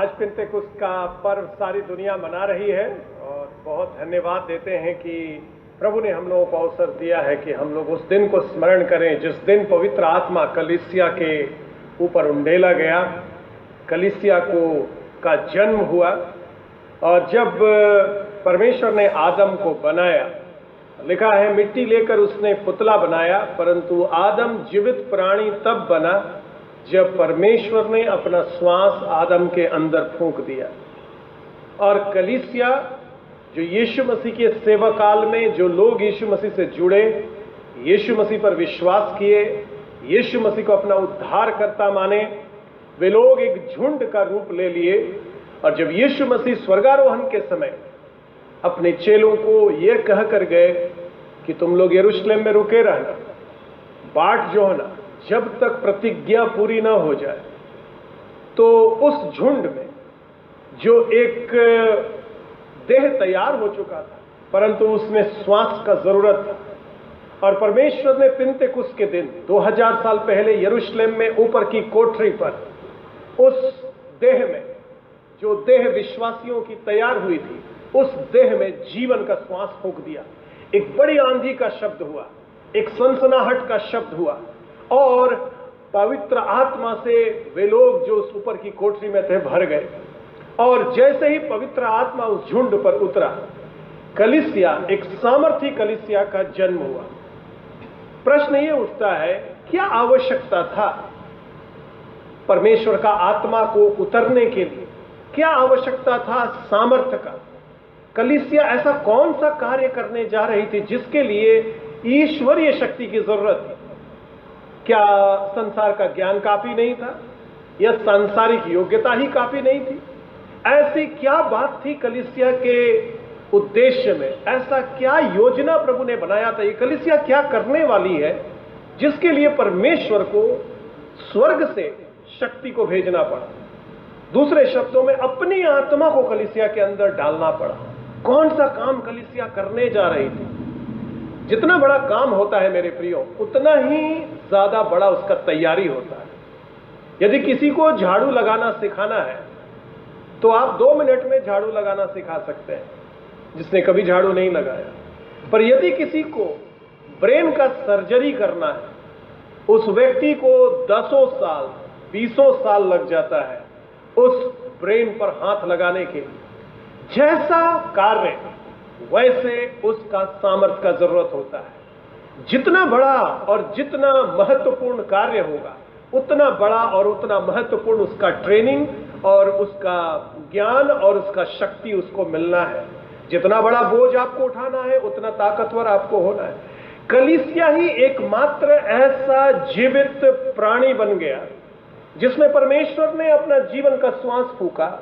आज पिंतेकुस्त का पर्व सारी दुनिया मना रही है और बहुत धन्यवाद देते हैं कि प्रभु ने हम लोगों को अवसर दिया है कि हम लोग उस दिन को स्मरण करें जिस दिन पवित्र आत्मा कलीसिया के ऊपर उंडेला गया, कलीसिया का जन्म हुआ। और जब परमेश्वर ने आदम को बनाया, लिखा है मिट्टी लेकर उसने पुतला बनाया, परंतु आदम जीवित प्राणी तब बना जब परमेश्वर ने अपना श्वास आदम के अंदर फूंक दिया। और कलीसिया जो यीशु मसीह के सेवा काल में जो लोग यीशु मसीह से जुड़े, यीशु मसीह पर विश्वास किए, यीशु मसीह को अपना उद्धारकर्ता माने, वे लोग एक झुंड का रूप ले लिए। और जब यीशु मसीह स्वर्गारोहण के समय अपने चेलों को यह कह कर गए कि तुम लोग यरूशलेम में रुके रहना, बाट जो है ना, जब तक प्रतिज्ञा पूरी ना हो जाए, तो उस झुंड में जो एक देह तैयार हो चुका था परंतु उसमें श्वास का जरूरत था। और परमेश्वर ने पिंतेकुस्त के दिन 2000 साल पहले यरूशलेम में ऊपर की कोठरी पर उस देह में, जो देह विश्वासियों की तैयार हुई थी, उस देह में जीवन का श्वास फूंक दिया। एक बड़ी आंधी का शब्द हुआ, एक सनसनाहट का शब्द हुआ और पवित्र आत्मा से वे लोग जो उस ऊपर की कोठरी में थे भर गए। और जैसे ही पवित्र आत्मा उस झुंड पर उतरा, कलीसिया, एक सामर्थी कलीसिया का जन्म हुआ। प्रश्न ये उठता है, क्या आवश्यकता था परमेश्वर का आत्मा को उतरने के लिए? क्या आवश्यकता था सामर्थ्य का? कलीसिया ऐसा कौन सा कार्य करने जा रही थी जिसके लिए ईश्वरीय शक्ति की जरूरत थी? क्या संसार का ज्ञान काफी नहीं था या सांसारिक योग्यता ही काफी नहीं थी? ऐसी क्या बात थी कलीसिया के उद्देश्य में? ऐसा क्या योजना प्रभु ने बनाया था? ये कलीसिया क्या करने वाली है जिसके लिए परमेश्वर को स्वर्ग से शक्ति को भेजना पड़ा? दूसरे शब्दों में अपनी आत्मा को कलीसिया के अंदर डालना पड़ा। कौन सा काम कलीसिया करने जा रही थी? जितना बड़ा काम होता है मेरे प्रियो, उतना ही ज्यादा बड़ा उसका तैयारी होता है। यदि किसी को झाड़ू लगाना सिखाना है तो आप 2 मिनट में झाड़ू लगाना सिखा सकते हैं, जिसने कभी झाड़ू नहीं लगाया। पर यदि किसी को ब्रेन का सर्जरी करना है, उस व्यक्ति को 10 साल 20 साल लग जाता है उस ब्रेन पर हाथ लगाने के लिए। जैसा कार्य वैसे उसका सामर्थ्य का जरूरत होता है। जितना बड़ा और जितना महत्वपूर्ण कार्य होगा, उतना बड़ा और उतना महत्वपूर्ण उसका ट्रेनिंग और उसका ज्ञान और उसका शक्ति उसको मिलना है। जितना बड़ा बोझ आपको उठाना है, उतना ताकतवर आपको होना है। कलीसिया ही एकमात्र ऐसा जीवित प्राणी बन गया जिसमें परमेश्वर ने अपना जीवन का श्वास फूंका,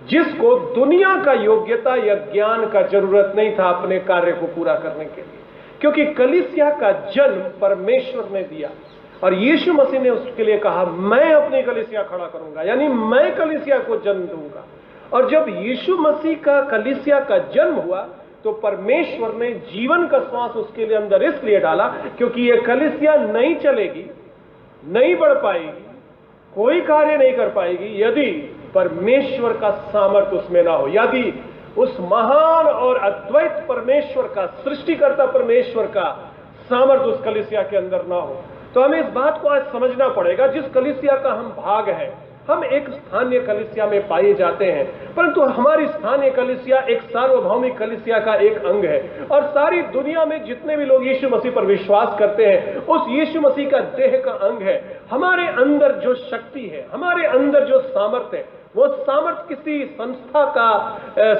जिसको दुनिया का योग्यता या ज्ञान का जरूरत नहीं था अपने कार्य को पूरा करने के लिए, क्योंकि कलीसिया का जन्म परमेश्वर ने दिया। और यीशु मसीह ने उसके लिए कहा, मैं अपनी कलीसिया खड़ा करूंगा, यानी मैं कलीसिया को जन्म दूंगा। और जब यीशु मसीह का कलीसिया का जन्म हुआ तो परमेश्वर ने जीवन का श्वास उसके लिए अंदर इसलिए डाला क्योंकि यह कलीसिया नहीं चलेगी, नहीं बढ़ पाएगी, कोई कार्य नहीं कर पाएगी यदि परमेश्वर का सामर्थ्य उसमें ना हो, यदि उस महान और अद्वैत परमेश्वर का, सृष्टिकर्ता परमेश्वर का सामर्थ्य उस कलीसिया के अंदर ना हो। तो हमें इस बात को आज समझना पड़ेगा, जिस कलीसिया का हम भाग हैं, हम एक स्थानीय कलीसिया में पाए जाते हैं, परंतु हमारी स्थानीय कलीसिया एक सार्वभौमिक कलीसिया का एक अंग है। और सारी दुनिया में जितने भी लोग यीशु मसीह पर विश्वास करते हैं, उस यीशु मसीह का देह का अंग है। हमारे अंदर जो शक्ति है, हमारे अंदर जो सामर्थ्य है, वो सामर्थ्य किसी संस्था का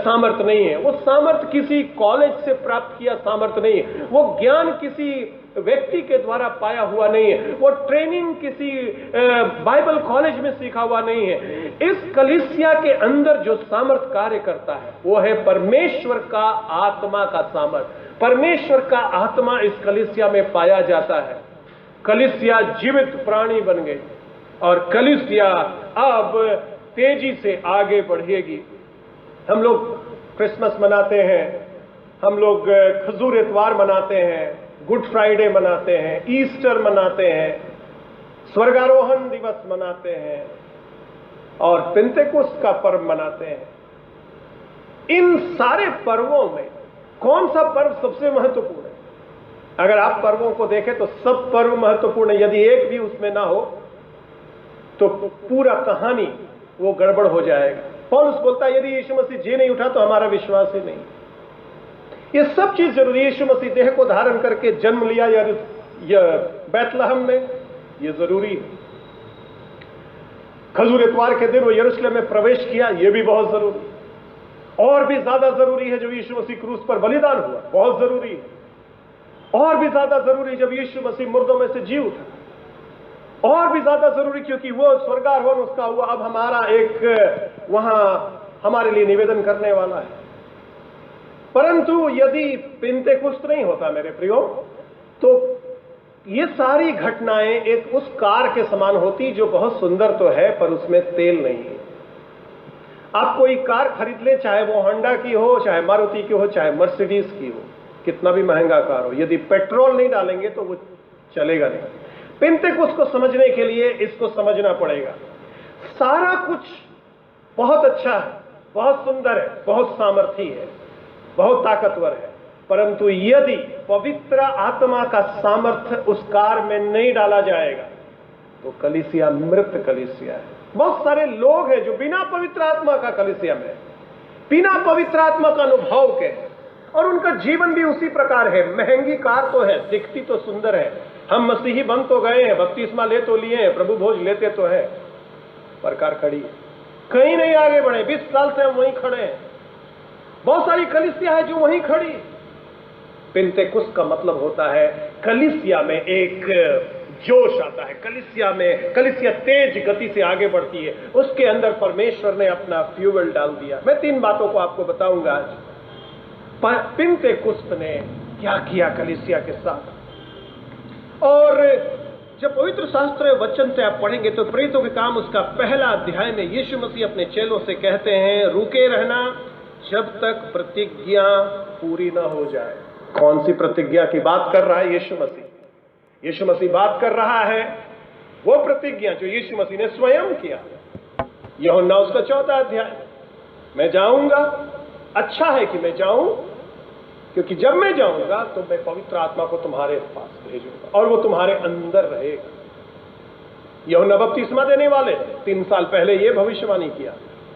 सामर्थ्य नहीं है, वो सामर्थ्य किसी कॉलेज से प्राप्त किया सामर्थ्य नहीं है, वो ज्ञान किसी व्यक्ति के द्वारा पाया हुआ नहीं है, वो ट्रेनिंग किसी बाइबल कॉलेज में सीखा हुआ नहीं है। इस कलीसिया के अंदर जो सामर्थ्य कार्य करता है वो है परमेश्वर का आत्मा का सामर्थ्य। परमेश्वर का आत्मा इस कलीसिया में पाया जाता है। कलीसिया जीवित प्राणी बन गई और कलीसिया अब तेजी से आगे बढ़ेगी। हम लोग क्रिसमस मनाते हैं, हम लोग खजूर इतवार मनाते हैं, गुड फ्राइडे मनाते हैं, ईस्टर मनाते हैं, स्वर्गारोहण दिवस मनाते हैं और पेंतेकोस्त का पर्व मनाते हैं। इन सारे पर्वों में कौन सा पर्व सबसे महत्वपूर्ण है? अगर आप पर्वों को देखें तो सब पर्व महत्वपूर्ण है। यदि एक भी उसमें ना हो तो पूरा कहानी वो गड़बड़ हो जाएगा। पौलुस बोलता है यदि यीशु मसीह जी नहीं उठा तो हमारा विश्वास ही नहीं। ये सब चीज जरूरी है। यीशु मसीह देह को धारण करके जन्म लिया या बैतलहम में, ये जरूरी है। खजूर इतवार के दिन वो यरूशलेम में प्रवेश किया, ये भी बहुत जरूरी है। और भी ज्यादा जरूरी है जो यीशु मसीह क्रूस पर बलिदान हुआ, बहुत जरूरी है। और भी ज्यादा जरूरी जब यीशु मसीह मुर्दों में से जी उठा, और भी ज्यादा जरूरी क्योंकि वो स्वर्गारोहण उसका हुआ। अब हमारा एक वहां हमारे लिए निवेदन करने वाला है। परंतु यदि पेंतेकोस्त नहीं होता मेरे प्रियो, तो ये सारी घटनाएं एक उस कार के समान होती जो बहुत सुंदर तो है पर उसमें तेल नहीं है। आप कोई कार खरीद ले, चाहे वो होंडा की हो, चाहे मारुति की हो, चाहे मर्सिडीज की हो, कितना भी महंगा कार हो, यदि पेट्रोल नहीं डालेंगे तो वो चलेगा नहीं। पेंतेकोस्त को समझने के लिए इसको समझना पड़ेगा। सारा कुछ बहुत अच्छा है, बहुत सुंदर है, बहुत सामर्थी है, बहुत ताकतवर है, परंतु यदि पवित्र आत्मा का सामर्थ्य उस कार में नहीं डाला जाएगा तो कलीसिया मृत कलीसिया है। बहुत सारे लोग हैं जो बिना पवित्र आत्मा का कलीसिया में, बिना पवित्र आत्मा का अनुभव के, और उनका जीवन भी उसी प्रकार है। महंगी कार तो है, दिखती तो सुंदर है, हम मसीही बन तो गए हैं, बपतिस्मा ले तो लिए हैं, प्रभु भोज लेते तो है, पर कार खड़ी है, कहीं नहीं आगे बढ़े। 20 साल से हम वहीं खड़े हैं। बहुत सारी कलीसिया है जो वहीं खड़ी। पेंतेकोस्त का मतलब होता है कलीसिया में एक जोश आता है, कलीसिया तेज गति से आगे बढ़ती है। उसके अंदर परमेश्वर ने अपना फ्यूल डाल दिया। मैं 3 बातों को आपको बताऊंगा आज। पेंतेकोस्त ने क्या किया कलीसिया के साथ। और जब पवित्र शास्त्र वचन से आप पढ़ेंगे तो प्रेरितों के काम उसका पहला अध्याय में यीशु मसीह अपने चेलों से कहते हैं, रुके रहना जब तक प्रतिज्ञा पूरी ना हो जाए। कौन सी प्रतिज्ञा की बात कर रहा है यीशु मसीह? यीशु मसीह बात कर रहा है वो प्रतिज्ञा जो यीशु मसीह ने स्वयं किया। यूहन्ना उसका 4 अध्याय, मैं जाऊंगा, अच्छा है कि मैं जाऊं, क्योंकि जब मैं जाऊंगा तो मैं पवित्र आत्मा को तुम्हारे पास भेजूंगा और वो तुम्हारे अंदर रहेगा। यूहन्ना बपतिस्मा देने वाले 3 साल पहले ये भविष्यवाणी किया,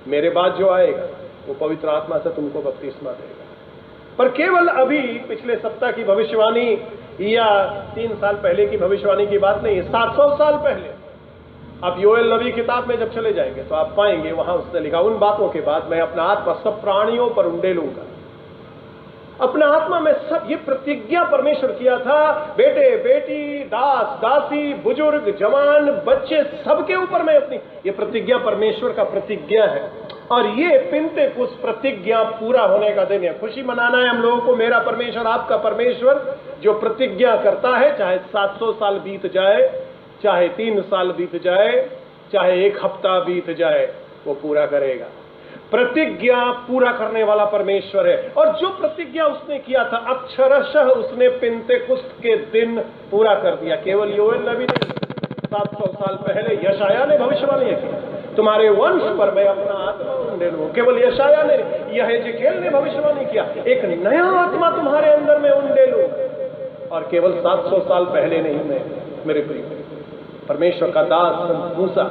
मेरे बाद जो आएगा वो पवित्र आत्मा से तुमको बपतिस्मा देगा। पर केवल अभी पिछले सप्ताह की भविष्यवाणी या 3 साल पहले की भविष्यवाणी की बात नहीं है, 700 साल पहले। आप योएल नबी किताब में जब चले जाएंगे तो आप पाएंगे वहां उसने लिखा, उन बातों के बाद मैं अपना आत्मा सब प्राणियों पर उंडेलूंगा। अपना आत्मा में सब, ये प्रतिज्ञा परमेश्वर किया था। बेटे बेटी, दास दासी, बुजुर्ग जवान, बच्चे, सबके ऊपर मैं अपनी, ये प्रतिज्ञा परमेश्वर का प्रतिज्ञा है। और ये पेंतेकोस्त प्रतिज्ञा पूरा होने का दिन है। खुशी मनाना है हम लोगों को। मेरा परमेश्वर, आपका परमेश्वर जो प्रतिज्ञा करता है, चाहे 700 साल बीत जाए, चाहे 3 साल बीत जाए, चाहे 1 हफ्ता बीत जाए, वो पूरा करेगा। प्रतिज्ञा पूरा करने वाला परमेश्वर है। और जो प्रतिज्ञा उसने किया था अक्षरशः उसने पेंतेकोस्त के दिन पूरा कर दिया। केवल योएल नबी ने 700 साल पहले यशाया ने भविष्यवाणी की, तुम्हारे वंश पर मैं अपना आत्मा उंडेलूंगा। केवल यशाया ने, यहेजकेल ने भविष्यवाणी किया, एक नया आत्मा तुम्हारे अंदर में उंडेलूंगा। और केवल 700 साल पहले नहीं, मैं मेरे प्रिय परमेश्वर का दास मूसा,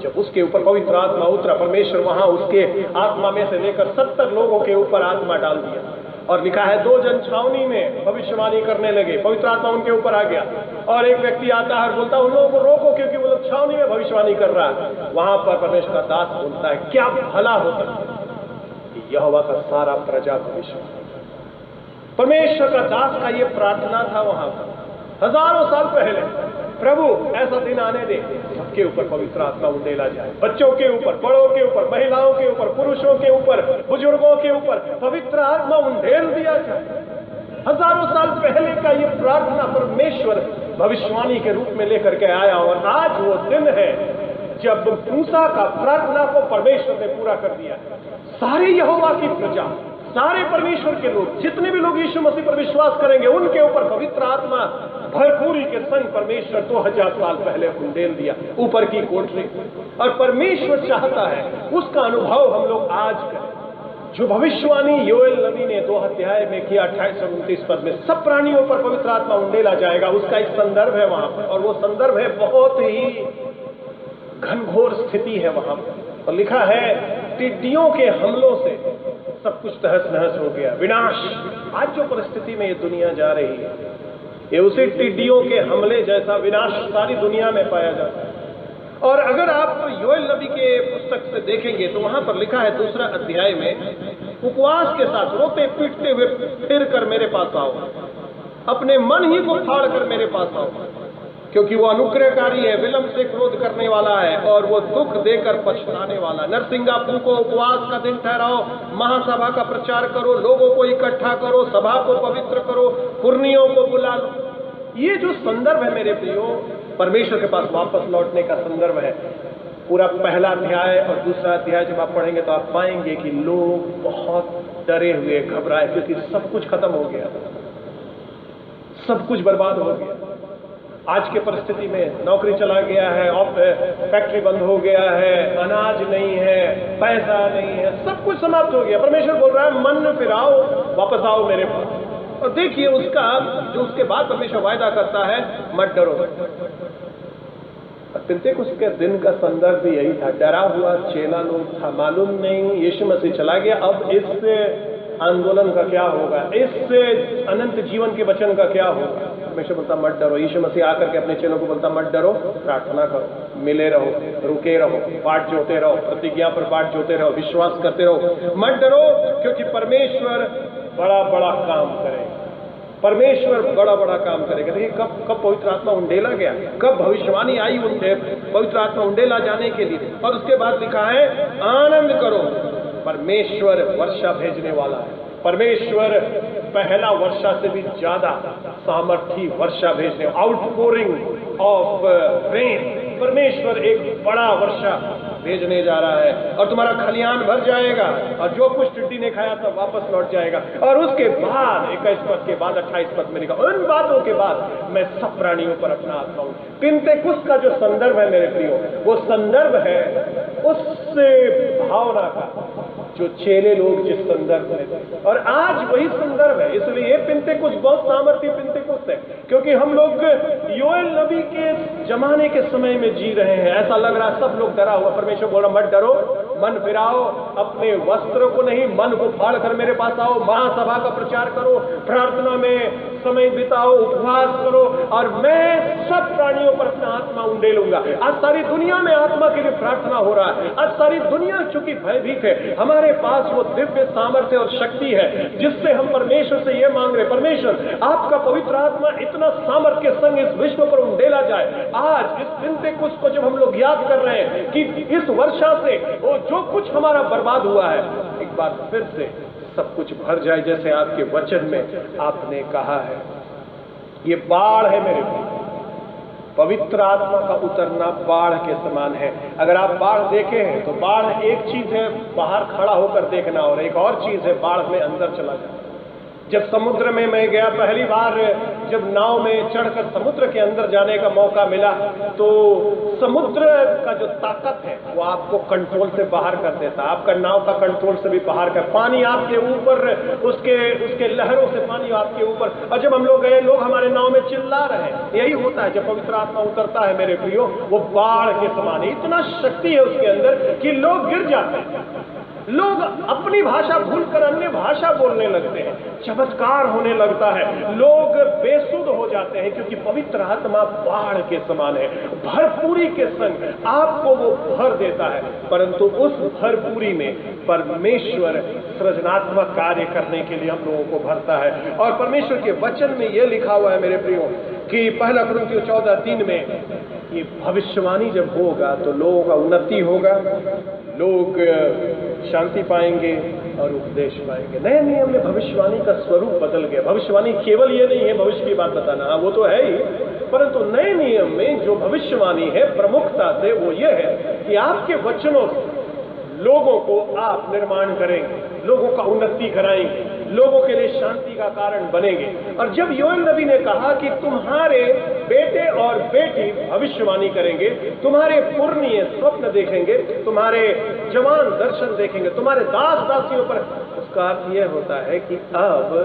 जब उसके ऊपर पवित्र आत्मा उतरा, परमेश्वर वहां उसके आत्मा में से लेकर 70 लोगों के ऊपर आत्मा डाल दिया। और लिखा है 2 जन छावनी में भविष्यवाणी करने लगे, पवित्र आत्मा उनके ऊपर आ गया। और एक व्यक्ति आता है और बोलता है उन लोगों को रोको क्योंकि वो लोग छावनी में भविष्यवाणी कर रहा है। वहां पर परमेश्वर का दास बोलता है, क्या भला होता कि यहोवा का सारा प्रजा भविष्य। परमेश्वर का दास का ये प्रार्थना था वहां पर हजारों साल पहले, प्रभु ऐसा दिन आने दे सबके ऊपर पवित्र आत्मा उंडेला जाए, बच्चों के ऊपर, बड़ों के ऊपर, महिलाओं के ऊपर, पुरुषों के ऊपर, बुजुर्गों के ऊपर पवित्र आत्मा उंडेल दिया जाए। हजारों साल पहले का ये प्रार्थना परमेश्वर भविष्यवाणी के रूप में लेकर के आया। और आज वो दिन है जब मूसा का प्रार्थना को परमेश्वर ने पूरा कर दिया। सारे यहोवा की प्रजा, सारे परमेश्वर के लोग, जितने भी लोग यीशु मसीह पर विश्वास करेंगे, उनके ऊपर पवित्र आत्मा भरपूर भरपूरी के संग परमेश्वर 2000 साल पहले उंडेल दिया ऊपर की कोठरी, और परमेश्वर चाहता है उसका अनुभव हम लोग आज करें। जो भविष्यवाणी योएल नबी ने 2 अध्याय में किया 28 और 29 पद में, सब प्राणियों पर पवित्र आत्मा उंडेला जाएगा, उसका एक संदर्भ है वहां पर, और वो संदर्भ है बहुत ही घनघोर स्थिति है वहां पर। और लिखा है टिड्डियों के हमलों से सब कुछ तहस नहस हो गया, विनाश। आज जो परिस्थिति में ये दुनिया जा रही है, ये उसी टिड्डियों के हमले जैसा विनाश सारी दुनिया में पाया जाता है। और अगर आप योएल नबी के पुस्तक से देखेंगे तो वहां पर लिखा है 2 अध्याय में, उपवास के साथ रोते पीटते हुए फिर कर मेरे पास आओ, अपने मन ही को फाड़ कर मेरे पास आओ, क्योंकि वो अनुग्रहकारी है, विलंब से क्रोध करने वाला है, और वो दुख देकर पछताने वाला। नरसिंगापुर को उपवास का दिन ठहराओ, महासभा का प्रचार करो, लोगों को इकट्ठा करो, सभा को पवित्र करो, पुर्नियों को बुला लो। ये जो संदर्भ है मेरे प्रियो, परमेश्वर के पास वापस लौटने का संदर्भ है। पूरा पहला अध्याय और दूसरा अध्याय जब आप पढ़ेंगे तो आप पाएंगे कि लोग बहुत डरे हुए, घबराए, क्योंकि सब कुछ खत्म हो गया, सब कुछ बर्बाद हो गया। आज के परिस्थिति में नौकरी चला गया है, फैक्ट्री बंद हो गया है, अनाज नहीं है, पैसा नहीं है, सब कुछ समाप्त हो गया। परमेश्वर बोल रहा है मन फिराओ, वापस आओ मेरे पास। और देखिए उसका जो उसके बाद परमेश्वर वायदा करता है, मत डरो। पिंतेकुस्त के दिन का संदर्भ भी यही था, डरा हुआ चेला लोग था, मालूम नहीं यीशु मसीह चला गया, अब इस आंदोलन का क्या होगा, इस अनंत जीवन के वचन का क्या होगा। परमेश्वर बोलता मत डरो। यीशु मसीह आकर के अपने चेलों को बोलता मत डरो, प्रार्थना करो, मिले रहो, रुके रहो, बाट जोते रहो, प्रतिज्ञा पर बाट जोते रहो, विश्वास करते रहो, मत डरो, क्योंकि परमेश्वर बड़ा बड़ा काम करेगा। परमेश्वर बड़ा बड़ा काम करेगा। देखिए कब पवित्र आत्मा उंडेला गया, कब भविष्यवाणी आई पवित्र आत्मा उंडेला जाने के लिए। और उसके बाद लिखा है आनंद करो, परमेश्वर वर्षा भेजने वाला है। परमेश्वर पहला वर्षा से भी ज्यादा सामर्थी वर्षा भेजने, आउटपोरिंग ऑफ रेन। परमेश्वर एक बड़ा वर्षा भेजने जा रहा है, और तुम्हारा खलियान भर जाएगा, और जो कुछ टिड्डी ने खाया था वापस लौट जाएगा। और उसके बाद 21 पद के बाद 28 पद में लिखा, उन बातों के बाद मैं सब प्राणियों पर अपना आत्मा हूं। पिंतेकुस्त का जो संदर्भ है मेरे प्रियो, वो संदर्भ है उस भावना का जो चेले लोग जिस संदर्भ में थे, और आज वही संदर्भ है। इसलिए पिंतेकुस्त बहुत सामर्थ्य पिंतेकुस्त है, क्योंकि हम लोग योएल नबी के जमाने के समय में जी रहे हैं। ऐसा लग रहा सब लोग डरा हुआ। परमेश्वर बोल रहा मत डरो, मन फिराओ, अपने वस्त्र को नहीं मन को फाड़ कर मेरे पास आओ, महासभा का प्रचार करो, प्रार्थना में समय बिताओ, उपवास करो, और मैं सब प्राणियों पर अपना आत्मा उंडेलूंगा। आज सारी दुनिया में आत्मा के लिए प्रार्थना हो रहा है। आज सारी दुनिया चूंकि भयभीत है, हमारे पास वो दिव्य सामर्थ्य और शक्ति है जिससे हम परमेश्वर से ये मांग रहे, परमेश्वर आपका पवित्र आत्मा इतना सामर्थ्य के संग इस विश्व पर उंडेला जाए। आज इस पिंतेकुस्त को जब हम लोग याद कर रहे हैं कि इस वर्षा से वो जो कुछ हमारा बर्बाद हुआ है, एक बार फिर से सब कुछ भर जाए, जैसे आपके वचन में आपने कहा है। ये बाढ़ है मेरे भाई, पवित्र आत्मा का उतरना बाढ़ के समान है। अगर आप बाढ़ देखे हैं तो बाढ़ एक चीज है बाहर खड़ा होकर देखना, और एक और चीज है बाढ़ में अंदर चला जाना। जब समुद्र में मैं गया पहली बार, जब नाव में चढ़कर समुद्र के अंदर जाने का मौका मिला, तो समुद्र का जो ताकत है वो आपको कंट्रोल से बाहर कर देता है, आपका नाव का कंट्रोल से भी बाहर कर, पानी आपके ऊपर, उसके लहरों से पानी आपके ऊपर। और जब हम लोग गए, लोग हमारे नाव में चिल्ला रहे हैं। यही होता है जब पवित्र आत्मा उतरता है मेरे प्रियो, वो बाढ़ के समान है। इतना शक्ति है उसके अंदर कि लोग गिर जाते हैं, लोग अपनी भाषा भूलकर अन्य भाषा बोलने लगते हैं, चमत्कार होने लगता है, लोग बेसुध हो जाते हैं, क्योंकि पवित्र आत्मा बाढ़ के समान है। भरपूरी के संग आपको वो भर देता है, परंतु उस भरपूरी में परमेश्वर सृजनात्मक कार्य करने के लिए हम लोगों को भरता है। और परमेश्वर के वचन में यह लिखा हुआ है मेरे प्रियो कि 1 कुरिन्थियों 14:3 में ये भविष्यवाणी जब होगा तो लोगों का उन्नति होगा, लोग शांति पाएंगे और उपदेश पाएंगे। नए नियम में भविष्यवाणी का स्वरूप बदल गया। भविष्यवाणी केवल ये नहीं है भविष्य की बात बताना, हाँ वो तो है ही, परंतु नए नियम में जो भविष्यवाणी है प्रमुखता से वो ये है कि आपके वचनों से लोगों को आप निर्माण करेंगे, लोगों का उन्नति कराएंगे, लोगों के लिए शांति का कारण बनेंगे। और जब योएल नबी ने कहा कि तुम्हारे बेटे और बेटी भविष्यवाणी करेंगे, तुम्हारे पुरनिये स्वप्न देखेंगे, तुम्हारे जवान दर्शन देखेंगे, तुम्हारे दास दासियों पर, उसका अर्थ यह होता है कि अब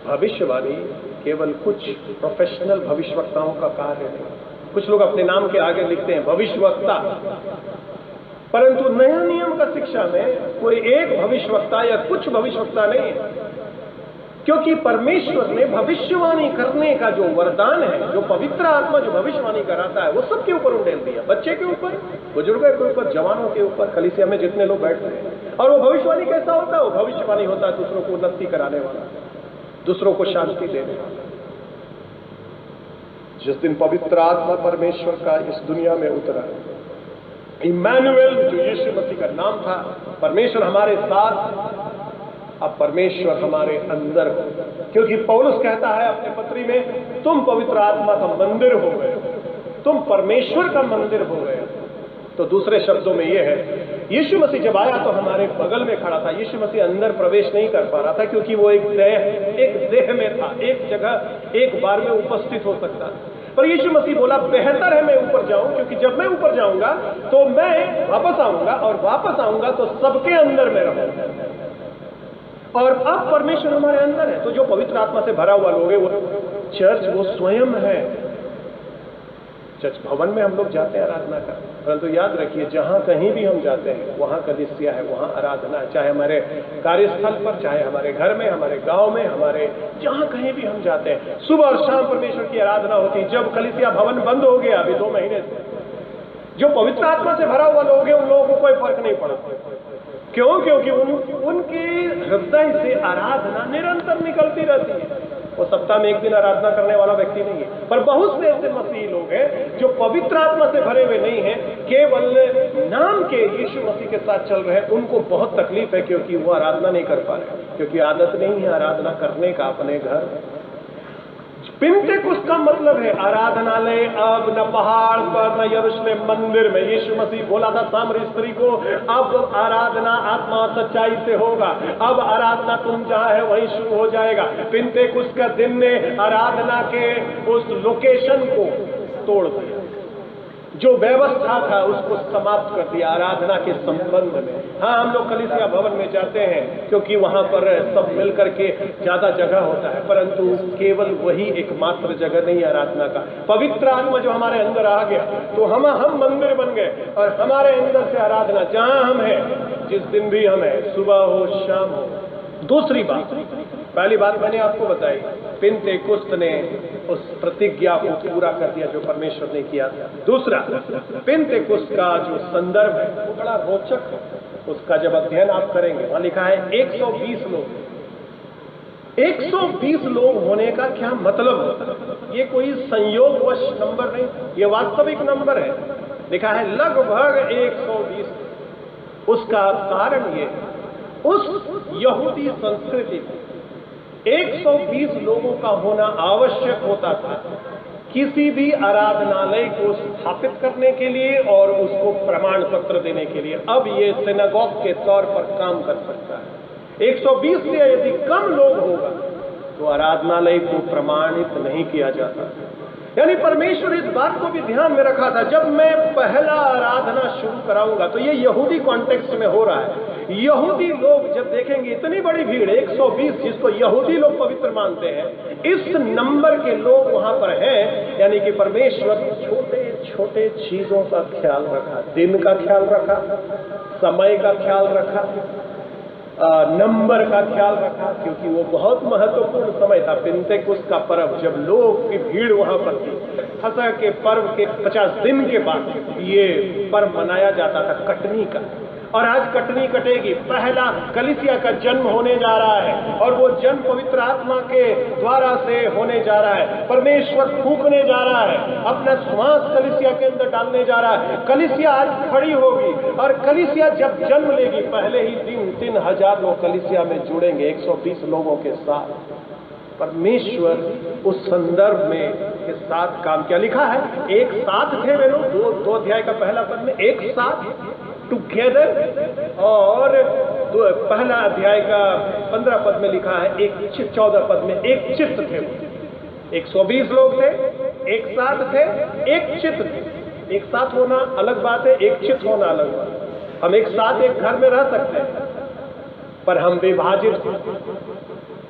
भविष्यवाणी केवल कुछ प्रोफेशनल भविष्यवक्ताओं का कार्य नहीं। कुछ लोग अपने नाम के आगे लिखते हैं भविष्यवक्ता, परंतु नया नियम का शिक्षा में कोई एक भविष्यवक्ता या कुछ भविष्यवक्ता नहीं है, क्योंकि परमेश्वर ने भविष्यवाणी करने का जो वरदान है, जो पवित्र आत्मा जो भविष्यवाणी कराता है, वो सबके ऊपर उंडेल दिया। बच्चे के ऊपर, बुजुर्गों के ऊपर, जवानों के ऊपर, कलीसिया में जितने लोग बैठते हैं। और वो भविष्यवाणी कैसा होता है? वो भविष्यवाणी होता है दूसरों को उन्नति कराने वाला, दूसरों को शांति देने वाला। जिस दिन पवित्र आत्मा परमेश्वर का इस दुनिया में उतरा, इम्मानुएल जो यीशु मसीह का नाम था, परमेश्वर हमारे साथ, अब परमेश्वर हमारे अंदर हो। क्योंकि पौलुस कहता है अपने पत्री में, तुम पवित्र आत्मा का मंदिर हो गए, तुम परमेश्वर का मंदिर हो गए। तो दूसरे शब्दों में यह है, यीशु मसीह जब आया तो हमारे बगल में खड़ा था। यीशु मसीह अंदर प्रवेश नहीं कर पा रहा था, क्योंकि वो एक देह में था, एक जगह एक बार में उपस्थित हो सकता था। पर यीशु मसीह बोला, बेहतर है मैं ऊपर जाऊं, क्योंकि जब मैं ऊपर जाऊंगा तो मैं वापस आऊंगा, और वापस आऊंगा तो सबके अंदर में रहूंगा। और अब परमेश्वर हमारे अंदर है। तो जो पवित्र आत्मा से भरा हुआ लोग है, वो चर्च वो स्वयं है। चर्च भवन में हम लोग जाते हैं आराधना का, परंतु याद रखिए, जहां कहीं भी हम जाते हैं वहां कलीसिया है, वहां आराधना है। चाहे हमारे कार्यस्थल पर, चाहे हमारे घर में, हमारे गांव में, हमारे जहां कहीं भी हम जाते हैं, सुबह और शाम परमेश्वर की आराधना होती। जब कलीसिया भवन बंद हो गया अभी 2 महीने से, जो पवित्र आत्मा से भरा हुआ लोग हैं, उन लोगों को कोई फर्क नहीं पड़ता। क्यों? क्योंकि उनके हृदय से आराधना निरंतर निकलती रहती है। वो सप्ताह में एक दिन आराधना करने वाला व्यक्ति नहीं है। पर बहुत से ऐसे मसीही लोग हैं जो पवित्र आत्मा से भरे हुए नहीं हैं, केवल नाम के यीशु मसीह के साथ चल रहे हैं। उनको बहुत तकलीफ है, क्योंकि वो आराधना नहीं कर पा रहे, क्योंकि आदत नहीं है आराधना करने का अपने घर। पेंटेकोस्त का मतलब है आराधनालय। अब न पहाड़ पर, न यरूशलेम मंदिर में। यीशु मसीह बोला था सामरी स्त्री को, अब आराधना आत्मा और सच्चाई से होगा। अब आराधना तुम जहां है वहीं शुरू हो जाएगा। पेंटेकोस्त का दिन ने आराधना के उस लोकेशन को तोड़ दिया, जो व्यवस्था था उसको समाप्त कर दिया आराधना के संबंध में। हाँ, हम लोग कलीसिया भवन में जाते हैं क्योंकि वहां पर सब मिलकर के ज्यादा जगह होता है, परंतु केवल वही एकमात्र जगह नहीं आराधना का। पवित्र आत्मा जो हमारे अंदर आ गया तो हम मंदिर बन गए, और हमारे अंदर से आराधना जहां हम हैं, जिस दिन भी हम हैं, सुबह हो शाम हो। दूसरी बात, पहली बात मैंने आपको बताई, पेंटेकोस्त ने उस प्रतिज्ञा को पूरा कर दिया जो परमेश्वर ने किया था। दूसरा, पेंटेकोस्त का जो संदर्भ है वो बड़ा रोचक है। उसका जब अध्ययन आप करेंगे, वहां लिखा है 120 लोग। 120 लोग होने का क्या मतलब? ये कोई संयोगवश नंबर नहीं, ये वास्तविक नंबर है। लिखा है लगभग 120। उसका कारण ये, उस यहूदी संस्कृति में 120 लोगों का होना आवश्यक होता था किसी भी आराधनालय को स्थापित करने के लिए और उसको प्रमाण पत्र देने के लिए। अब ये सिनागोग के तौर पर काम कर सकता है। 120 से यदि कम लोग होगा तो आराधनालय को प्रमाणित नहीं किया जाता। यानी परमेश्वर इस बात को भी ध्यान में रखा था, जब मैं पहला आराधना शुरू कराऊंगा तो ये यहूदी कॉन्टेक्स्ट में हो रहा है। यहूदी लोग जब देखेंगे इतनी बड़ी भीड़ 120, जिसको यहूदी लोग पवित्र मानते हैं, इस नंबर के लोग वहां पर हैं, यानी कि परमेश्वर छोटे छोटे चीजों का ख्याल रखा, दिन का ख्याल रखा, समय का ख्याल रखा, नंबर का ख्याल रखा, क्योंकि वो बहुत महत्वपूर्ण समय था। पेंटेकोस्त का पर्व, जब लोग की भीड़ वहां पर थी, फसह के पर्व के 50 दिन के बाद ये पर्व मनाया जाता था, कटनी का। और आज कटनी कटेगी, पहला कलीसिया का जन्म होने जा रहा है, और वो जन्म पवित्र आत्मा के द्वारा से होने जा रहा है। परमेश्वर फूंकने जा रहा है, अपना श्वास कलीसिया के अंदर डालने जा रहा है। कलीसिया आज खड़ी होगी, और कलीसिया जब जन्म लेगी, पहले ही दिन 3000 लोग कलीसिया में जुड़ेंगे 120 लोगों के साथ। परमेश्वर उस संदर्भ में के साथ काम किया। लिखा है एक साथ थे वे लोग, 2 अध्याय का पहला पद में, एक साथ टुगेदर, और पहला अध्याय का 15 पद में लिखा है, 14 पद में, एक चित्त थे वो। 120 लोग थे, एक साथ थे, एक चित्त थे। एक साथ होना अलग बात है, एक चित्त होना अलग बात है। हम एक साथ एक घर में रह सकते हैं, पर हम विभाजित हैं।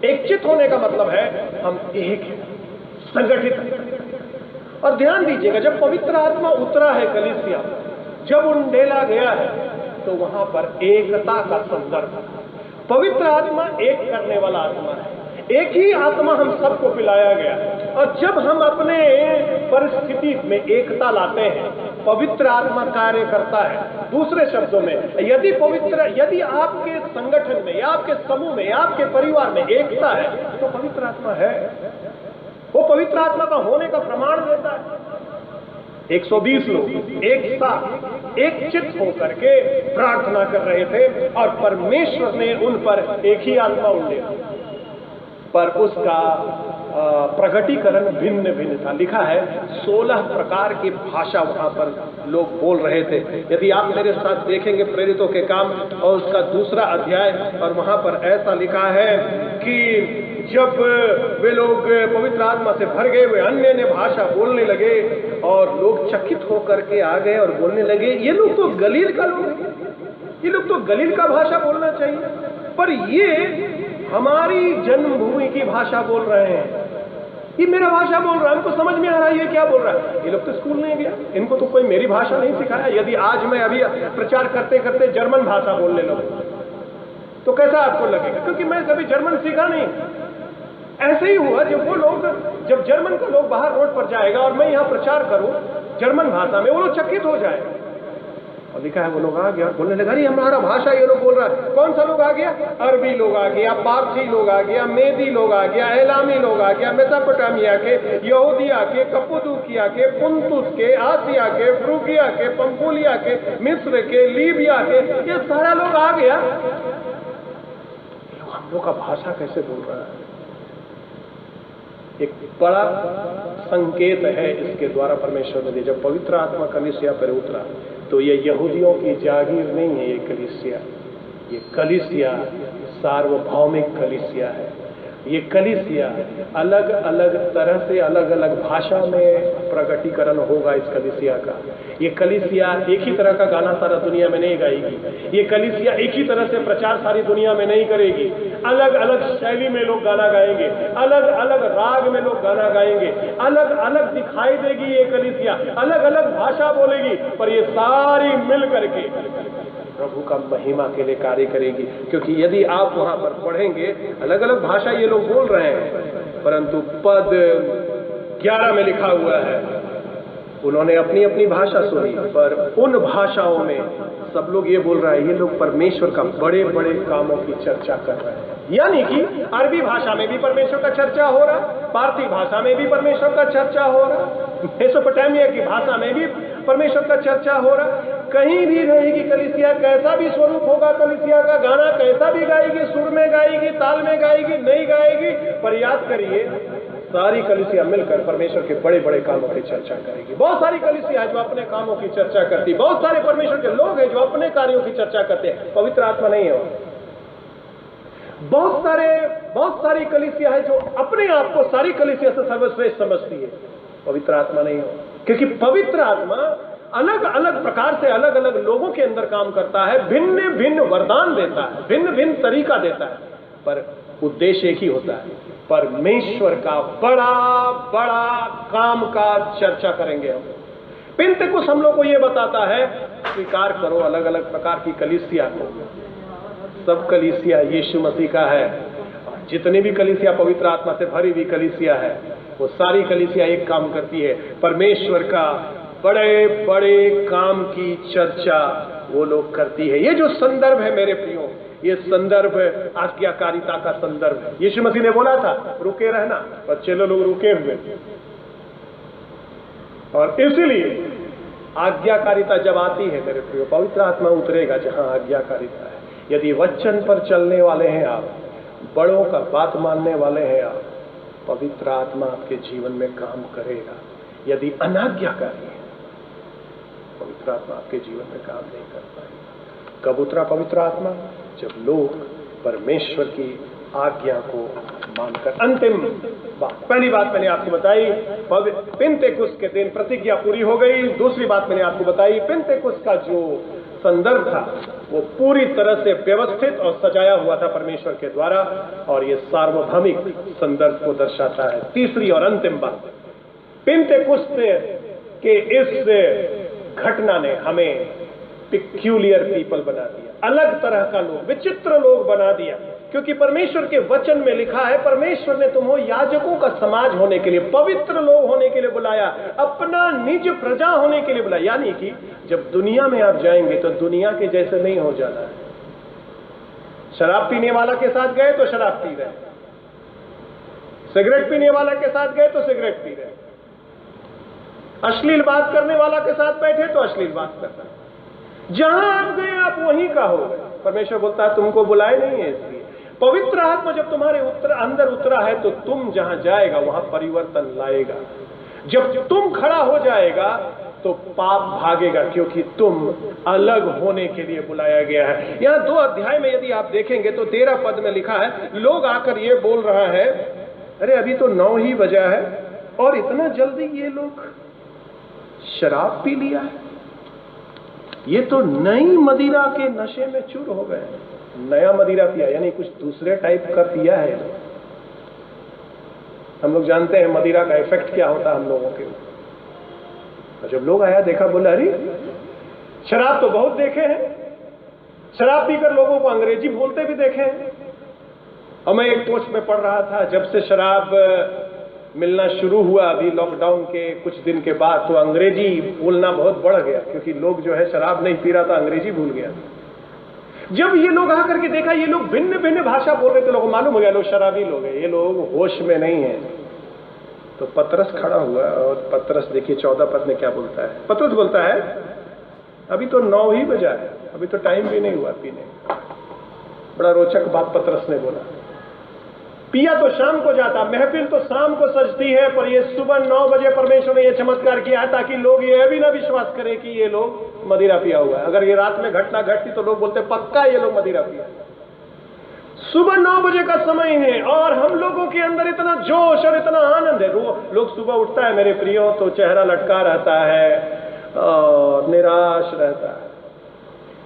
एक चित्त होने का मतलब है हम एक हैं, संगठित हैं। और ध्यान दीजिएगा, जब पवित्र आत्मा उतरा है कलीसिया, जब उंडेला गया है, तो वहां पर एकता का संदर्भ है। पवित्र आत्मा एक करने वाला आत्मा है, एक ही आत्मा हम सबको पिलाया गया। और जब हम अपने परिस्थिति में एकता लाते हैं, पवित्र आत्मा कार्य करता है। दूसरे शब्दों में, यदि आपके संगठन में या आपके समूह में या आपके परिवार में एकता है, तो पवित्र आत्मा है। वो पवित्र आत्मा का होने का प्रमाण देता है। 120 लोग एक साथ एक चित्त होकर के प्रार्थना कर रहे थे, और परमेश्वर ने उन पर एक ही आत्मा उंडेला, पर उसका प्रगटीकरण भिन्न भिन्न था। लिखा है 16 प्रकार की भाषा वहां पर लोग बोल रहे थे। यदि आप मेरे साथ देखेंगे प्रेरितों के काम और उसका 2 अध्याय, और वहां पर ऐसा लिखा है कि जब वे लोग पवित्र आत्मा से भर गए, वे अन्य भाषा बोलने लगे, और लोग चकित होकर के आ गए और बोलने लगे, ये लोग तो गलील का लोग हैं, ये लोग तो गलील का भाषा बोलना चाहिए, पर ये हमारी जन्मभूमि की भाषा बोल रहे हैं। ये मेरा भाषा बोल रहा है, हमको समझ में आ रहा है ये क्या बोल रहा है। ये लोग तो स्कूल नहीं गया, इनको तो कोई मेरी भाषा नहीं सिखाया। यदि आज मैं अभी प्रचार करते करते जर्मन भाषा बोलने लगूं, तो कैसा आपको लगेगा? क्योंकि मैं कभी जर्मन सीखा नहीं। ऐसे ही हुआ जब जर्मन का लोग बाहर रोड पर जाएगा और मैं यहाँ प्रचार करूं जर्मन भाषा में, वो लोग चकित हो जाएगा। और लिखा है वो लोग आ गया, बोलने लगा, अरे हमारा भाषा ये लोग बोल रहा है। कौन सा लोग आ गया? अरबी लोग आ गया, पारसी लोग आ गया, मेदी लोग आ गया, एलामी लोग आ गया, मेसोपोटामिया के, यहूदिया के, कप्पदूकिया के, पुंतुस के, आसिया के, फ्रूगिया के, पंफूलिया के, मिस्र के, लीबिया के, ये सारा लोग आ गया। हम लोग का भाषा कैसे बोल रहा है? एक बड़ा संकेत है इसके द्वारा परमेश्वर ने, जब पवित्र आत्मा कलीसिया पर उतरा, तो ये यहूदियों की जागीर नहीं है। ये कलीसिया सार्वभौमिक कलीसिया है। ये कलीसिया अलग अलग तरह से अलग अलग भाषा में प्रगटीकरण होगा इस कलीसिया का। ये कलीसिया एक ही तरह का गाना सारा दुनिया में नहीं गाएगी। ये कलीसिया एक ही तरह से प्रचार सारी दुनिया में नहीं करेगी। अलग अलग शैली में लोग गाना गाएंगे, अलग अलग राग में लोग गाना गाएंगे, अलग अलग दिखाई देगी ये कलीसिया, अलग अलग भाषा बोलेगी, पर ये सारी मिल करके प्रभु का महिमा के लिए कार्य करेगी। क्योंकि यदि आप वहां पर पढ़ेंगे, अलग अलग भाषा ये लोग बोल रहे हैं, परंतु पद 11 में लिखा हुआ है, उन्होंने अपनी अपनी भाषा सुनी, पर उन भाषाओं में सब लोग ये बोल रहा है, ये लोग परमेश्वर का बड़े बड़े कामों की चर्चा कर रहे हैं। यानी कि अरबी भाषा में भी परमेश्वर का चर्चा हो रहा, पारसी भाषा में भी परमेश्वर का चर्चा हो रहा, मेसोपोटामिया की भाषा में भी परमेश्वर का चर्चा हो रहा। कहीं भी रहेगी कलीसिया, कैसा भी स्वरूप होगा कलीसिया का, गाना कैसा भी गाएगी, सुर में गाएगी, ताल में गाएगी, नहीं गाएगी, पर याद करिए सारी कलीसिया मिलकर परमेश्वर के बड़े बड़े कामों की चर्चा करेगी। बहुत सारी कलीसिया है जो अपने कामों की चर्चा करती, बहुत सारे परमेश्वर के लोग हैं जो अपने कार्यों की चर्चा करते हैं, पवित्र आत्मा नहीं है। बहुत सारी कलीसिया है जो अपने आप को सारी कलीसिया से सर्वश्रेष्ठ समझती है, पवित्र आत्मा नहीं हो। क्योंकि पवित्र आत्मा अलग अलग प्रकार से अलग अलग लोगों के अंदर काम करता है, भिन्न भिन्न वरदान देता है, भिन्न भिन्न तरीका देता है, पर उद्देश्य एक ही होता है, परमेश्वर का बड़ा बड़ा काम का चर्चा करेंगे हम। पेंतेकोस्त हम लोग को यह बताता है, स्वीकार करो अलग अलग प्रकार की कलीसिया को, सब कलीसिया यीशु मसीह का है। जितनी भी कलीसिया पवित्र आत्मा से भरी हुई कलीसिया है, वो सारी कलीसिया एक काम करती है, परमेश्वर का बड़े बड़े काम की चर्चा वो लोग करती है। ये जो संदर्भ है मेरे प्रियो, ये संदर्भ आज्ञाकारिता का संदर्भ है। यीशु मसीह ने बोला था रुके रहना, पर चलो लोग रुके हुए, और इसलिए आज्ञाकारिता जब आती है मेरे प्रियो, पवित्र आत्मा उतरेगा जहां आज्ञाकारिता है। यदि वचन पर चलने वाले हैं आप, बड़ों का बात मानने वाले हैं आप, पवित्र आत्मा आपके जीवन में काम करेगा। यदि अनाज्ञाकारी है, पवित्र आत्मा आपके जीवन में काम नहीं कर पाएगा। कब उतरा पवित्र आत्मा? जब लोग परमेश्वर की आज्ञा को मानकर। अंतिम बात, पहली बात मैंने आपको बताई, पिन्तेकुस्त के दिन प्रतिज्ञा पूरी हो गई। दूसरी बात मैंने आपको बताई, पिन्तेकुस्त का जो संदर्भ था वो पूरी तरह से व्यवस्थित और सजाया हुआ था परमेश्वर के द्वारा, और ये सार्वभौमिक संदर्भ को दर्शाता है। तीसरी और अंतिम बात, पिन्तेकुस्त के इस घटना ने हमें पिक्यूलियर पीपल बना दिया, अलग तरह का लोग, विचित्र लोग बना दिया, क्योंकि परमेश्वर के वचन में लिखा है परमेश्वर ने तुम्हें याजकों का समाज होने के लिए, पवित्र लोग होने के लिए बुलाया, अपना निज प्रजा होने के लिए बुलाया। यानी कि जब दुनिया में आप जाएंगे तो दुनिया के जैसे नहीं हो जाना है। शराब पीने वाला के साथ गए तो शराब पी रहे, सिगरेट पीने वाला के साथ गए तो सिगरेट पी रहे, अश्लील बात करने वाला के साथ बैठे तो अश्लील बात कर रहे। जहां आप गए आप वहीं का हो गए। परमेश्वर बोलता है तुमको बुलाए नहीं है, इसलिए पवित्र आत्मा जब तुम्हारे अंदर उतरा है तो तुम जहां जाएगा वहां परिवर्तन लाएगा। जब तुम खड़ा हो जाएगा तो पाप भागेगा, क्योंकि तुम अलग होने के लिए बुलाया गया है। यहां 2 अध्याय में यदि आप देखेंगे तो 13 पद में लिखा है, लोग आकर ये बोल रहा है, अरे अभी तो 9 ही बजा है और इतना जल्दी ये लोग शराब पी लिया है, ये तो नई मदिरा के नशे में चूर हो गए। नया मदिरा पिया यानी कुछ दूसरे टाइप का पिया है। हम लोग जानते हैं मदिरा का इफेक्ट क्या होता है हम लोगों के ऊपर। जब लोग आया देखा, बोला अरे शराब तो बहुत देखे हैं, शराब पीकर लोगों को अंग्रेजी बोलते भी देखे हैं। और मैं एक पोस्ट में पढ़ रहा था, जब से शराब मिलना शुरू हुआ अभी लॉकडाउन के कुछ दिन के बाद, तो अंग्रेजी बोलना बहुत बढ़ गया, क्योंकि लोग जो है शराब नहीं पी रहा था, अंग्रेजी भूल गया। जब ये लोग आकर के देखा ये लोग भिन्न भिन्न भाषा बोल रहे थे, लोगों को मालूम हो गया लोग शराबी लोग हैं, ये लोग होश में नहीं है। तो पतरस खड़ा हुआ और पतरस देखिए 14 पद में क्या बोलता है। पतरस बोलता है अभी तो 9 ही बजा है, अभी तो टाइम भी नहीं हुआ पीने। बड़ा रोचक बात पतरस ने बोला, पिया तो शाम को जाता, महफिल तो शाम को सजती है, पर ये सुबह 9 बजे परमेश्वर ने ये चमत्कार किया है ताकि लोग ये भी ना विश्वास करें कि ये लोग मदिरा पिया हुआ है। अगर ये रात में घटना घटती तो लोग बोलते पक्का ये लोग मदिरा पिया। सुबह 9 बजे का समय है और हम लोगों के अंदर इतना जोश और इतना आनंद है। लोग सुबह उठता है मेरे प्रियो तो चेहरा लटका रहता है और निराश रहता है।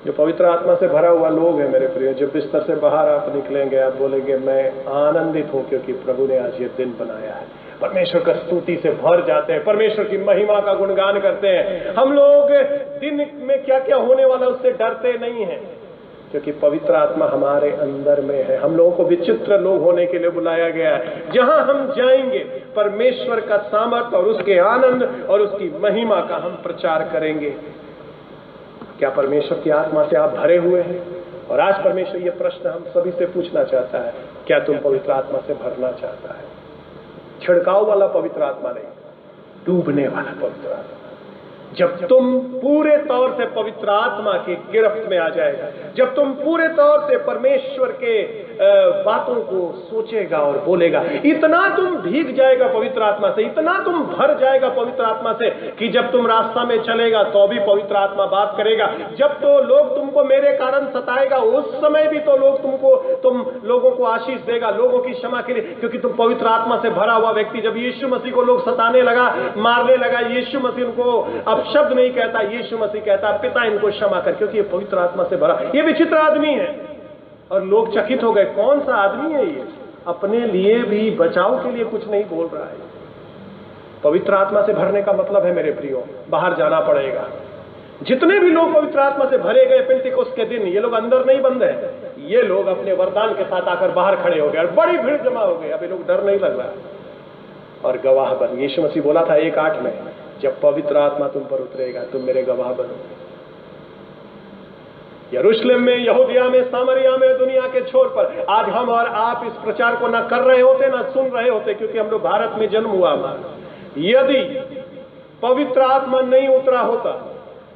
जो पवित्र आत्मा से भरा हुआ लोग है मेरे प्रिय, जब बिस्तर से बाहर आप निकलेंगे आप बोलेंगे मैं आनंदित हूं क्योंकि प्रभु ने आज ये दिन बनाया है। परमेश्वर का स्तुति से भर जाते हैं, परमेश्वर की महिमा का गुणगान करते हैं। हम लोग दिन में क्या क्या होने वाला उससे डरते नहीं हैं, क्योंकि पवित्र आत्मा हमारे अंदर में है। हम लोगों को विचित्र लोग होने के लिए बुलाया गया है। जहां हम जाएंगे परमेश्वर का सामर्थ और उसके आनंद और उसकी महिमा का हम प्रचार करेंगे। क्या परमेश्वर की आत्मा से आप भरे हुए हैं? और आज परमेश्वर ये प्रश्न हम सभी से पूछना चाहता है, क्या तुम पवित्र आत्मा से भरना चाहता है? छिड़काव वाला पवित्र आत्मा नहीं, डूबने वाला पवित्र आत्मा। जब तुम पूरे तौर से पवित्र आत्मा की गिरफ्त में आ जाएगा, जब तुम पूरे तौर से परमेश्वर के बातों को सोचेगा और बोलेगा, इतना तुम भीग जाएगा पवित्र आत्मा से, इतना तुम भर जाएगा पवित्र आत्मा से कि जब तुम रास्ता में चलेगा तो भी पवित्र आत्मा बात करेगा। जब तो लोग तुमको मेरे कारण सताएगा उस समय भी तो तुम लोगों को आशीष देगा, लोगों की क्षमा के लिए, क्योंकि तुम पवित्र आत्मा से भरा हुआ व्यक्ति। जब यीशु मसीह को लोग सताने लगा, मारने लगा, यीशु मसीह उनको अब शब्द नहीं कहता, यीशु मसीह कहता पिता इनको क्षमा कर, क्योंकि ये पवित्र आत्मा से भरा। ये विचित्र आदमी है और लोग चकित हो गए, कौन सा आदमी है ये, अपने लिए भी बचाव के लिए कुछ नहीं बोल रहा है। पवित्र आत्मा से भरने का मतलब है मेरे प्रियो, बाहर जाना पड़ेगा। जितने भी लोग पवित्र आत्मा से भरे गए पेंटिकोस्ट के दिन, ये लोग अंदर नहीं बंद है, ये लोग अपने वरदान के साथ आकर बाहर खड़े हो गए और बड़ी भीड़ जमा हो गई। अभी लोग डर नहीं लग रहा और गवाह बन। यीशु मसीह बोला था 1:8 में, जब पवित्र आत्मा तुम पर उतरेगा तुम मेरे गवाह बनोगे। यरूशलेम में, यहूदिया में, सामरिया में, दुनिया के छोर पर। आज हम और आप इस प्रचार को ना कर रहे होते ना सुन रहे होते, क्योंकि हम लोग भारत में जन्म हुआ हमारा। यदि पवित्र आत्मा नहीं उतरा होता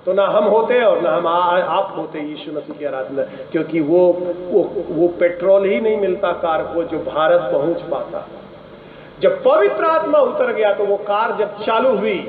तो ना हम होते और ना हम आप होते यीशु मसीह की आराधना, क्योंकि वो पेट्रोल ही नहीं मिलता कार को जो भारत पहुंच पाता। जब पवित्र आत्मा उतर गया तो वो कार जब चालू हुई,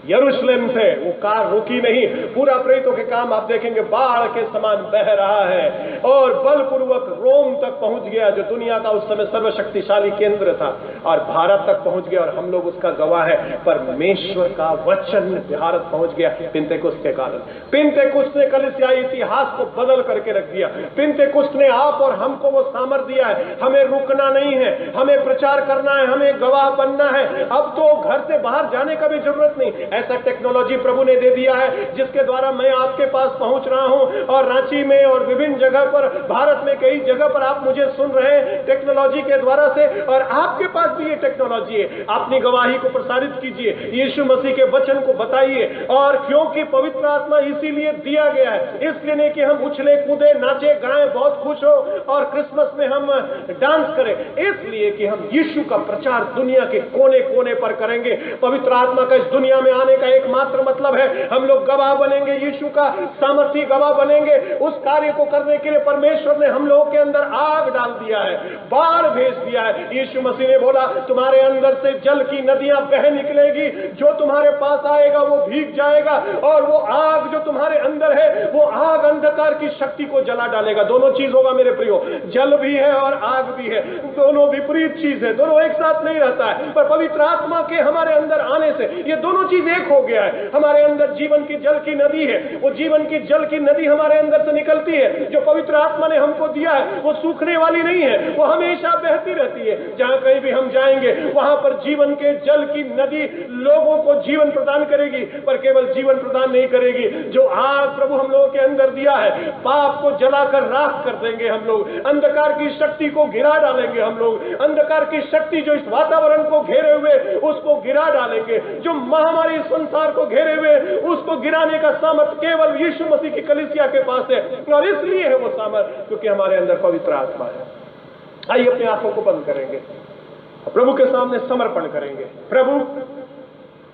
यरूशलेम से वो कार रुकी नहीं, पूरा प्रेरितों के काम आप देखेंगे बाढ़ के समान बह रहा है और बलपूर्वक रोम तक पहुंच गया, जो दुनिया का उस समय सर्वशक्तिशाली केंद्र था, और भारत तक पहुंच गया, और हम लोग उसका गवाह है। परमेश्वर का वचन भारत पहुंच गया पिंतेकुस्त के कारण। पिंतेकुस्त ने कलीसियाई इतिहास को बदल करके रख दिया। पिंतेकुस्त ने आप और हमको वो सामर्थ दिया है, हमें रुकना नहीं है, हमें प्रचार करना है, हमें गवाह बनना है। अब तो घर से बाहर जाने का भी जरूरत नहीं, ऐसा टेक्नोलॉजी प्रभु ने दे दिया है जिसके द्वारा मैं आपके पास पहुंच रहा हूं, और रांची में और विभिन्न जगह पर, भारत में कई जगह पर आप मुझे सुन रहे हैं टेक्नोलॉजी के द्वारा से, और आपके पास भी ये टेक्नोलॉजी है। अपनी गवाही को प्रसारित कीजिए, यीशु मसीह के वचन को बताइए, और क्योंकि पवित्र आत्मा इसीलिए दिया गया है, इसलिए नहीं कि हम उछले कूदे नाचे गाएं बहुत खुश हो और क्रिसमस में हम डांस करें, इसलिए कि हम यीशु का प्रचार दुनिया के कोने कोने पर करेंगे। पवित्र आत्मा का इस दुनिया में आने का एकमात्र मतलब है हम लोग गवाह बनेंगे, यीशु का सामर्थी गवाह बनेंगे। उस कार्य को करने के लिए परमेश्वर ने हम लोगों के अंदर आग डाल दिया है, बाढ़ भेज दिया है। यीशु मसीह ने बोला तुम्हारे अंदर से जल की नदियां बह निकलेगी, जो तुम्हारे पास आएगा वो भीग जाएगा, और वो आग जो तुम्हारे अंदर है वो आग अंधकार की शक्ति को जला डालेगा। दोनों चीज होगा मेरे प्रियो, जल भी है और आग भी है, दोनों विपरीत चीज है, दोनों एक साथ नहीं रहता है। पर पवित्र आत्मा के हमारे अंदर आने से ये दोनों चीज एक हो गया है। हमारे अंदर जीवन की जल की नदी है, वो जीवन की जल की नदी हमारे अंदर से निकलती है, जो पवित्र आत्मा ने हमको दिया है, वो सूखने वाली नहीं है, वो हमेशा बहती रहती है। जहां कहीं भी हम जाएंगे वहां पर जीवन के जल की नदी लोगों को जीवन प्रदान करेगी, पर केवल जीवन प्रदान नहीं करेगी, जो आग प्रभु हम लोगों के अंदर दिया है, पाप को जलाकर राख कर देंगे हम लोग, अंधकार की शक्ति को गिरा डालेंगे हम लोग, अंधकार की शक्ति जो इस वातावरण को घेरे हुए उसको गिरा डालेंगे, जो महामारी संसार को घेरे हुए उसको गिराने का सामर्थ केवल यीशु मसीह की कलीसिया के पास है, और इसलिए है वो सामर्थ क्योंकि हमारे अंदर पवित्र आत्मा है। आइए अपनी आंखों को बंद करेंगे, प्रभु के सामने समर्पण करेंगे। प्रभु,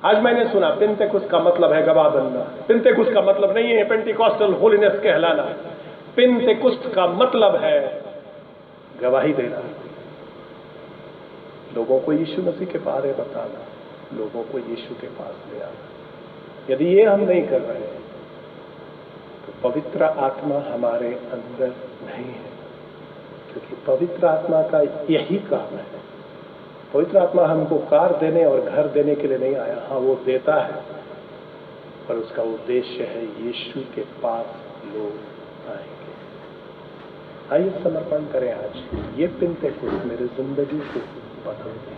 आज मैंने सुना पिंतेकुस्त का मतलब है गवाह बनना। पिंतेकुस्त का मतलब नहीं है पेंटिकॉस्टल होलीनेस कहलाना। पिंतेकुस्त का मतलब है गवाही देना, लोगों को यीशु मसीह के बारे बताना, लोगों को यीशु के पास ले आना। यदि ये हम नहीं कर रहे हैं तो पवित्र आत्मा हमारे अंदर नहीं है, क्योंकि पवित्र आत्मा का यही काम है। पवित्र आत्मा हमको कार देने और घर देने के लिए नहीं आया, हाँ वो देता है, पर उसका उद्देश्य है यीशु के पास लोग आएंगे। आइए समर्पण करें आज। ये पिंतेकुस्त मेरी जिंदगी को बदल दे।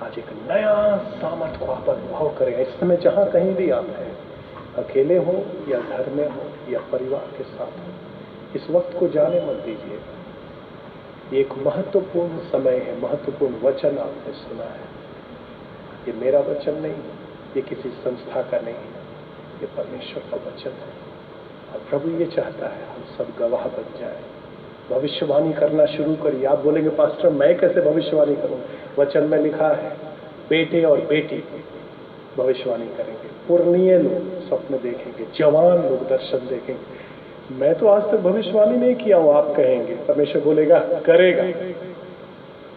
आज एक नया सामर्थ को आप अनुभव करें। इस समय जहां कहीं भी आप हैं, अकेले हो या घर में हो या परिवार के साथ हो, इस वक्त को जाने मत दीजिए। एक महत्वपूर्ण समय है, महत्वपूर्ण वचन आपने सुना है। ये मेरा वचन नहीं, ये किसी संस्था का नहीं है, ये परमेश्वर का वचन है। और प्रभु ये चाहता है हम सब गवाह बन जाएं, भविष्यवाणी करना शुरू करिए। आप बोलेंगे पास्टर मैं कैसे भविष्यवाणी करूं? वचन में लिखा है बेटे और बेटी भविष्यवाणी करेंगे, पुरनिये लोग स्वप्न देखेंगे, जवान लोग दर्शन देखेंगे। मैं तो आज तक भविष्यवाणी नहीं किया हूं, आप कहेंगे। परमेश्वर बोलेगा करेगा,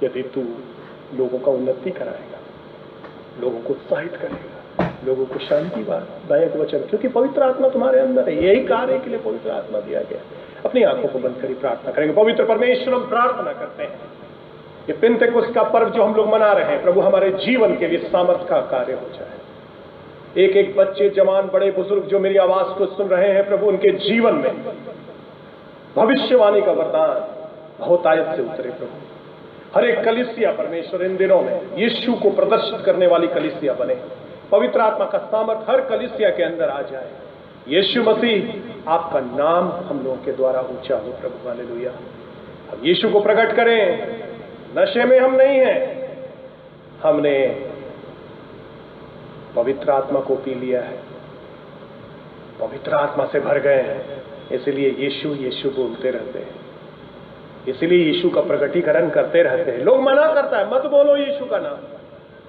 यदि तू लोगों का उन्नति कराएगा, लोगों को उत्साहित करेगा, लोगों को शांति दायक वचन, क्योंकि पवित्र आत्मा तुम्हारे अंदर है। यही कार्य के लिए पवित्र आत्मा दिया गया। अपनी आंखों को बंद करी प्रार्थना करेंगे। पवित्र परमेश्वर, हम प्रार्थना करते हैं ये पिंतेकुस्त का पर्व जो हम लोग मना रहे हैं, प्रभु हमारे जीवन के लिए सामर्थ का कार्य हो जाए। एक एक बच्चे, जवान, बड़े बुजुर्ग जो मेरी आवाज को सुन रहे हैं, प्रभु उनके जीवन में भविष्यवाणी का वरदान बहुतायत से उतरे। प्रभु हर एक कलीसिया परमेश्वर इन दिनों में यीशु को प्रदर्शित करने वाली कलीसिया बने। पवित्र आत्मा का सामर्थ हर कलीसिया के अंदर आ जाए। यीशु मसीह आपका नाम हम लोगों के द्वारा ऊंचा हो। प्रभु हालेलुया। हम यीशु को प्रकट करें। नशे में हम नहीं हैं, हमने पवित्र आत्मा को पी लिया है, पवित्र आत्मा से भर गए हैं, इसलिए यीशु यीशु बोलते रहते हैं, इसलिए यीशु का प्रकटीकरण करते रहते हैं। लोग मना करता है मत बोलो यीशु का नाम,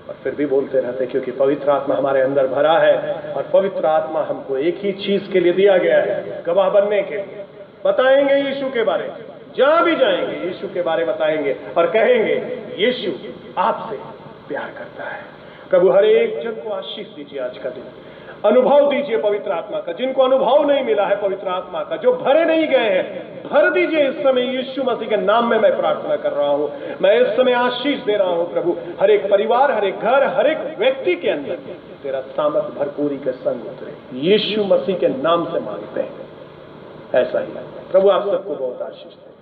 और फिर भी बोलते रहते हैं, क्योंकि पवित्र आत्मा हमारे अंदर भरा है। और पवित्र आत्मा हमको एक ही चीज के लिए दिया गया है, गवाह बनने के लिए। बताएंगे यीशु के बारे, जहां भी जाएंगे यीशु के बारे बताएंगे और कहेंगे यीशु आपसे प्यार करता है, प्रभु हर एक जन को आशीष दीजिए। आज का दिन अनुभव दीजिए पवित्र आत्मा का, जिनको अनुभव नहीं मिला है पवित्र आत्मा का, जो भरे नहीं गए हैं, भर दीजिए इस समय यीशु मसीह के नाम में मैं प्रार्थना कर रहा हूं। मैं इस समय आशीष दे रहा हूं प्रभु, हर एक परिवार, हर एक घर, हर एक व्यक्ति के अंदर तेरा सामर्थ भरपूरी के संग उतरे। यीशु मसीह के नाम से मांगते हैं, ऐसा ही प्रभु आप सबको बहुत आशीष दें।